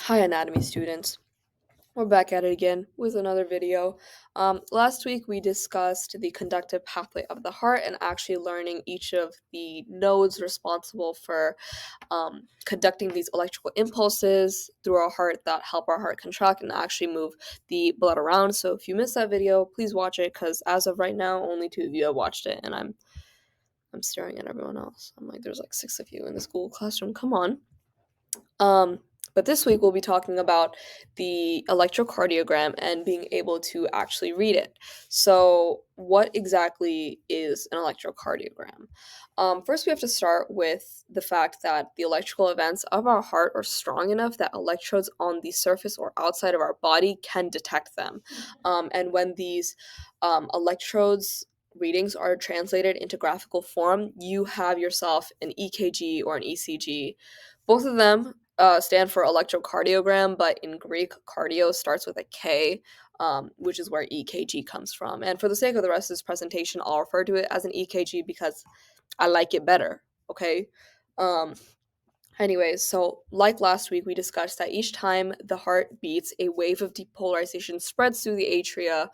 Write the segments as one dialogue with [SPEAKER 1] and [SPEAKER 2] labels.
[SPEAKER 1] Hi, anatomy students. We're back at it again with another video. Last week we discussed the conductive pathway of the heart and actually learning each of the nodes responsible for conducting these electrical impulses through our heart that help our heart contract and actually move the blood around. So if you missed that video, please watch it because as of right now, only 2 of you have watched it, and I'm staring at everyone else. I'm like, there's like 6 of you in the school classroom. Come on. Um, but this week we'll be talking about the electrocardiogram and being able to actually read it. So, what exactly is an electrocardiogram? First, we have to start with the fact that the electrical events of our heart are strong enough that electrodes on the surface or outside of our body can detect them. And when these electrodes readings are translated into graphical form, you have yourself an EKG or an ECG. Both of them stand for electrocardiogram, but in Greek, cardio starts with a K, which is where EKG comes from. And for the sake of the rest of this presentation, I'll refer to it as an EKG because I like it better, okay? Um, Anyways, so like last week, we discussed that each time the heart beats, a wave of depolarization spreads through the atria,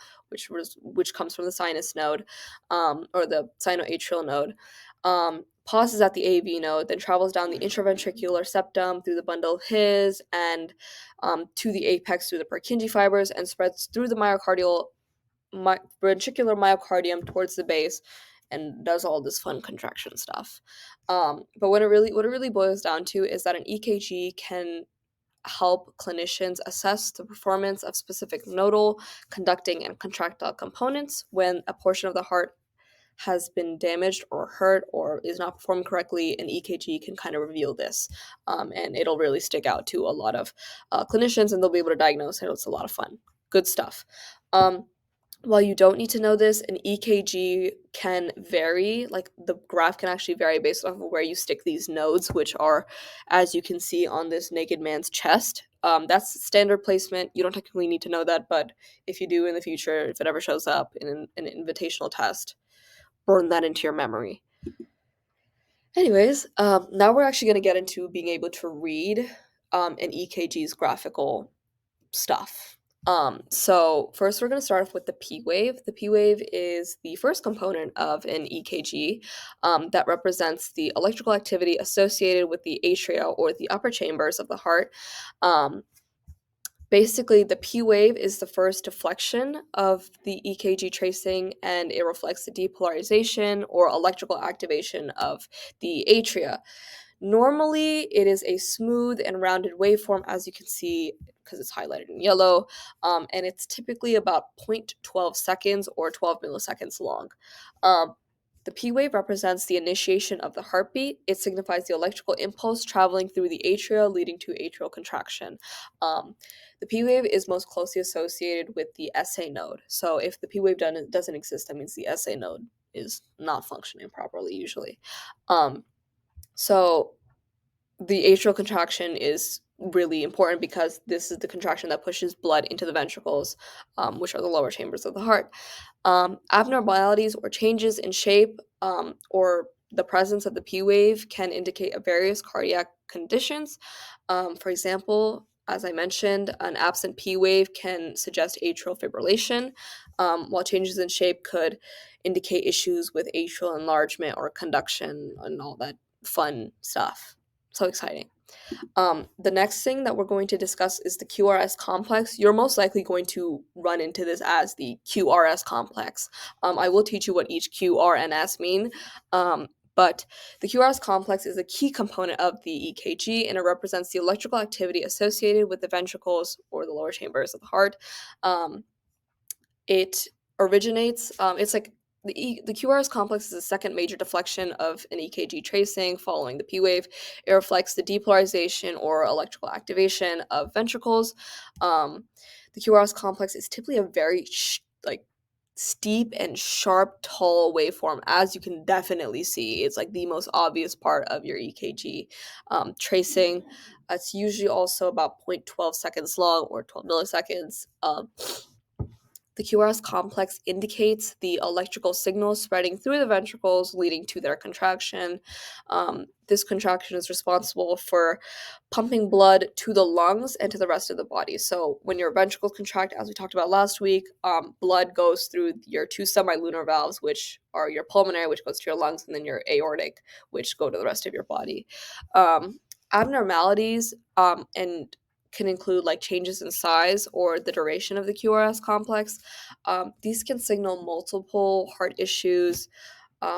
[SPEAKER 1] which comes from the sinus node, or the sinoatrial node, pauses at the AV node, then travels down the intraventricular septum through the bundle of His and to the apex through the Purkinje fibers and spreads through the ventricular myocardium towards the base and does all this fun contraction stuff. But what it really boils down to is that an EKG can help clinicians assess the performance of specific nodal, conducting, and contractile components when a portion of the heart has been damaged or hurt or is not performing correctly. An EKG can kind of reveal this, and it'll really stick out to a lot of clinicians, and they'll be able to diagnose it. It's a lot of fun, good stuff. While you don't need to know this, an EKG can vary. Like the graph can actually vary based off of where you stick these nodes, which are, as you can see on this naked man's chest. That's standard placement. You don't technically need to know that, but if you do in the future, if it ever shows up in an invitational test, burn that into your memory. Anyways, now we're actually going to get into being able to read an EKG's graphical stuff. So first we're going to start off with the P wave. The P wave is the first component of an EKG that represents the electrical activity associated with the atria or the upper chambers of the heart. Um, Basically, the P wave is the first deflection of the EKG tracing, and it reflects the depolarization or electrical activation of the atria. Normally, it is a smooth and rounded waveform, as you can see, because it's highlighted in yellow, and it's typically about 0.12 seconds or 12 milliseconds long. Um, the P wave represents the initiation of the heartbeat. It signifies the electrical impulse traveling through the atria, leading to atrial contraction. The P wave is most closely associated with the SA node. So if the P wave doesn't exist, that means the SA node is not functioning properly usually. So the atrial contraction is really important because this is the contraction that pushes blood into the ventricles, which are the lower chambers of the heart. Abnormalities or changes in shape or the presence of the P wave can indicate various cardiac conditions. For example, as I mentioned, an absent P wave can suggest atrial fibrillation, while changes in shape could indicate issues with atrial enlargement or conduction and all that fun stuff. So exciting. The next thing that we're going to discuss is the QRS complex. You're most likely going to run into this as the QRS complex. I will teach you what each Q, R, and S mean. But the QRS complex is a key component of the EKG, and it represents the electrical activity associated with the ventricles or the lower chambers of the heart. It originates, it's like the QRS complex is the second major deflection of an EKG tracing following the P wave. It reflects the depolarization or electrical activation of ventricles. The QRS complex is typically a very steep and sharp, tall waveform, as you can definitely see. It's like the most obvious part of your EKG tracing. It's usually also about 0.12 seconds long or 12 milliseconds. The QRS complex indicates the electrical signals spreading through the ventricles, leading to their contraction. This contraction is responsible for pumping blood to the lungs and to the rest of the body. So when your ventricles contract, as we talked about last week, blood goes through your two semilunar valves, which are your pulmonary, which goes to your lungs, and then your aortic, which go to the rest of your body. Abnormalities and can include like changes in size or the duration of the QRS complex. These can signal multiple heart issues.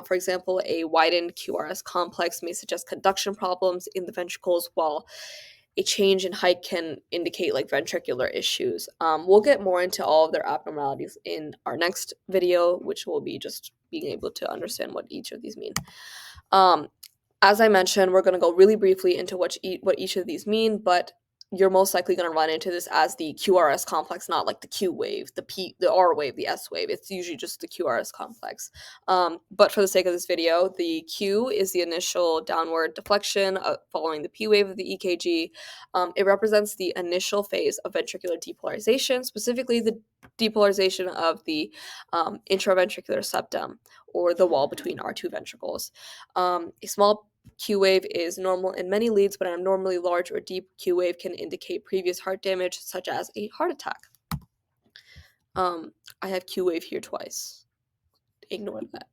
[SPEAKER 1] For example, a widened QRS complex may suggest conduction problems in the ventricles, while a change in height can indicate like ventricular issues. We'll get more into all of their abnormalities in our next video, which will be just being able to understand what each of these mean. As I mentioned, we're going to go really briefly into what each of these mean, but you're most likely going to run into this as the QRS complex, not like the Q wave, the R wave, the S wave. It's usually just the QRS complex. But for the sake of this video, the Q is the initial downward deflection following the P wave of the EKG. It represents the initial phase of ventricular depolarization, specifically the depolarization of the intraventricular septum, or the wall between our two ventricles. A small Q wave is normal in many leads, but an abnormally large or deep Q wave can indicate previous heart damage, such as a heart attack. I have Q wave here twice. Ignore that.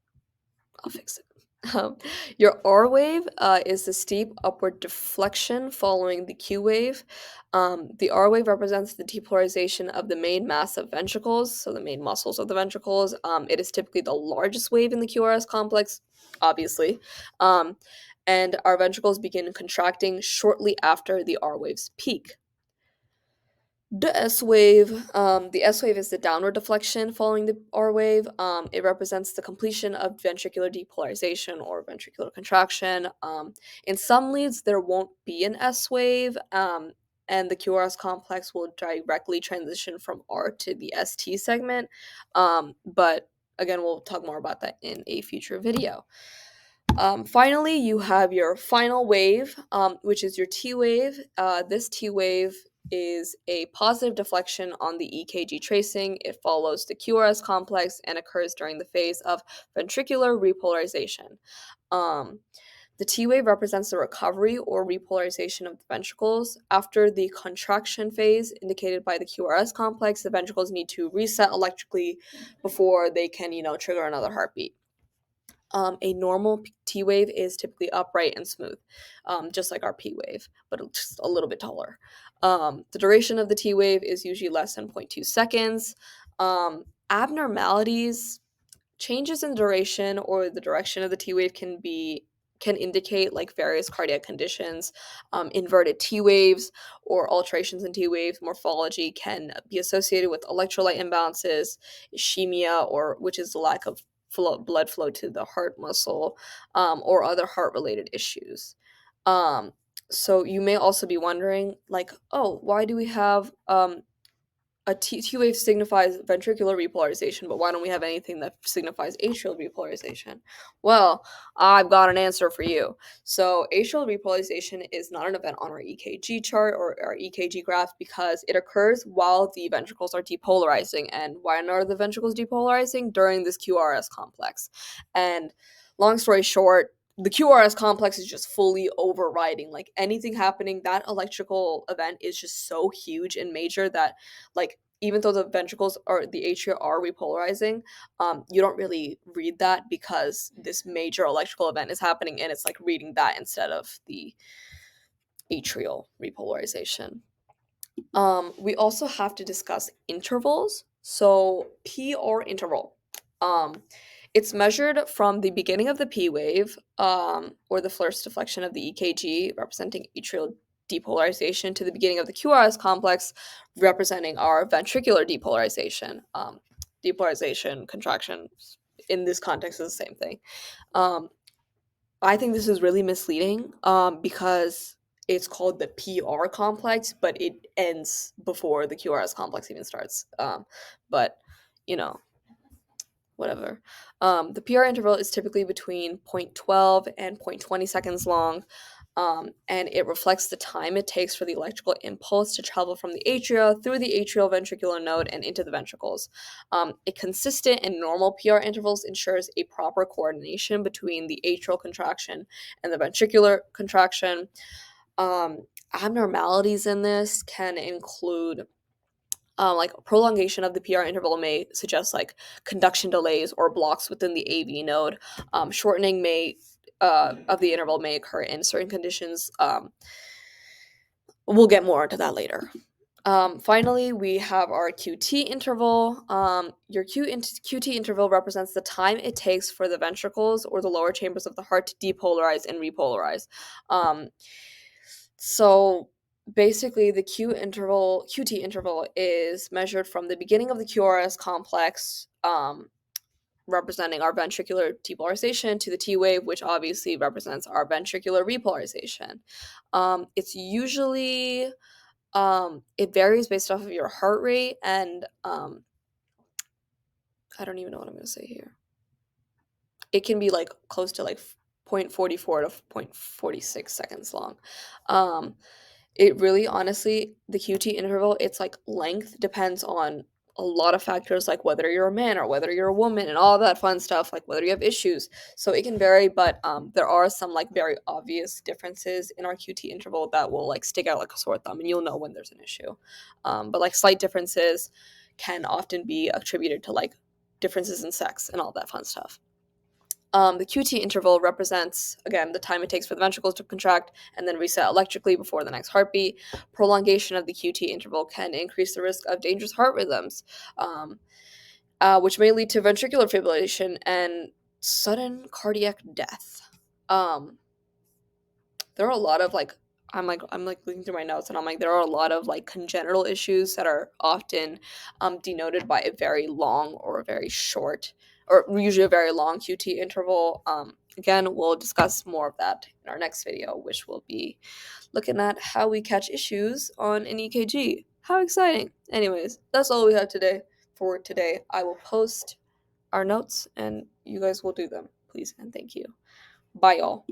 [SPEAKER 1] I'll fix it. Your R wave is the steep upward deflection following the Q wave. The R wave represents the depolarization of the main mass of ventricles, so the main muscles of the ventricles. It is typically the largest wave in the QRS complex, obviously. And our ventricles begin contracting shortly after the R wave's peak. The S wave is the downward deflection following the R wave. It represents the completion of ventricular depolarization or ventricular contraction. In some leads, there won't be an S wave, and the QRS complex will directly transition from R to the ST segment. But again, we'll talk more about that in a future video. Finally, you have your final wave, which is your T wave. This T wave is a positive deflection on the EKG tracing. It follows the QRS complex and occurs during the phase of ventricular repolarization. The T wave represents the recovery or repolarization of the ventricles. After the contraction phase indicated by the QRS complex, the ventricles need to reset electrically before they can, trigger another heartbeat. A normal T wave is typically upright and smooth, just like our P wave, but just a little bit taller. The duration of the T wave is usually less than 0.2 seconds. Abnormalities, changes in duration or the direction of the T wave can indicate like various cardiac conditions. Inverted T waves or alterations in T waves morphology can be associated with electrolyte imbalances, ischemia, which is the lack of blood flow to the heart muscle, or other heart-related issues. So you may also be wondering, like, oh, why do we have a T wave signifies ventricular repolarization, but why don't we have anything that signifies atrial repolarization? Well, I've got an answer for you. So atrial repolarization is not an event on our EKG chart or our EKG graph because it occurs while the ventricles are depolarizing. And why are the ventricles depolarizing? During this QRS complex. And long story short, the QRS complex is just fully overriding. Like anything happening, that electrical event is just so huge and major that, like, even though the ventricles or the atria are repolarizing, you don't really read that because this major electrical event is happening and it's like reading that instead of the atrial repolarization. We also have to discuss intervals. So PR interval. It's measured from the beginning of the P wave, or the first deflection of the EKG, representing atrial depolarization, to the beginning of the QRS complex, representing our ventricular depolarization. Depolarization, contraction, in this context is the same thing. I think this is really misleading because it's called the PR complex, but it ends before the QRS complex even starts. But, whatever. The PR interval is typically between 0.12 and 0.20 seconds long. and it reflects the time it takes for the electrical impulse to travel from the atria through the atrioventricular node and into the ventricles. A consistent and normal PR intervals ensures a proper coordination between the atrial contraction and the ventricular contraction. Abnormalities in this can include like prolongation of the PR interval may suggest like conduction delays or blocks within the AV node. Shortening may of the interval may occur in certain conditions. We'll get more into that later. Finally, we have our QT interval. Your QT interval represents the time it takes for the ventricles or the lower chambers of the heart to depolarize and repolarize. So basically, the QT interval is measured from the beginning of the QRS complex, representing our ventricular depolarization, to the T wave, which obviously represents our ventricular repolarization. It's usually it varies based off of your heart rate, and I don't even know what I'm going to say here. It can be like close to like 0.44 to 0.46 seconds long. It really, honestly, the QT interval, it's like length depends on a lot of factors, like whether you're a man or whether you're a woman and all that fun stuff, like whether you have issues. So it can vary, but there are some like very obvious differences in our QT interval that will like stick out like a sore thumb, and you'll know when there's an issue. But like slight differences can often be attributed to like differences in sex and all that fun stuff. The QT interval represents, again, the time it takes for the ventricles to contract and then reset electrically before the next heartbeat. Prolongation of the QT interval can increase the risk of dangerous heart rhythms, which may lead to ventricular fibrillation and sudden cardiac death. There are a lot of like I'm looking through my notes, and I'm like, there are a lot of like congenital issues that are often denoted by a very long or a very short, or usually a very long QT interval. Again, we'll discuss more of that in our next video, which will be looking at how we catch issues on an EKG. How exciting! Anyways, that's all we have for today. I will post our notes, and you guys will do them, please and thank you. Bye, y'all.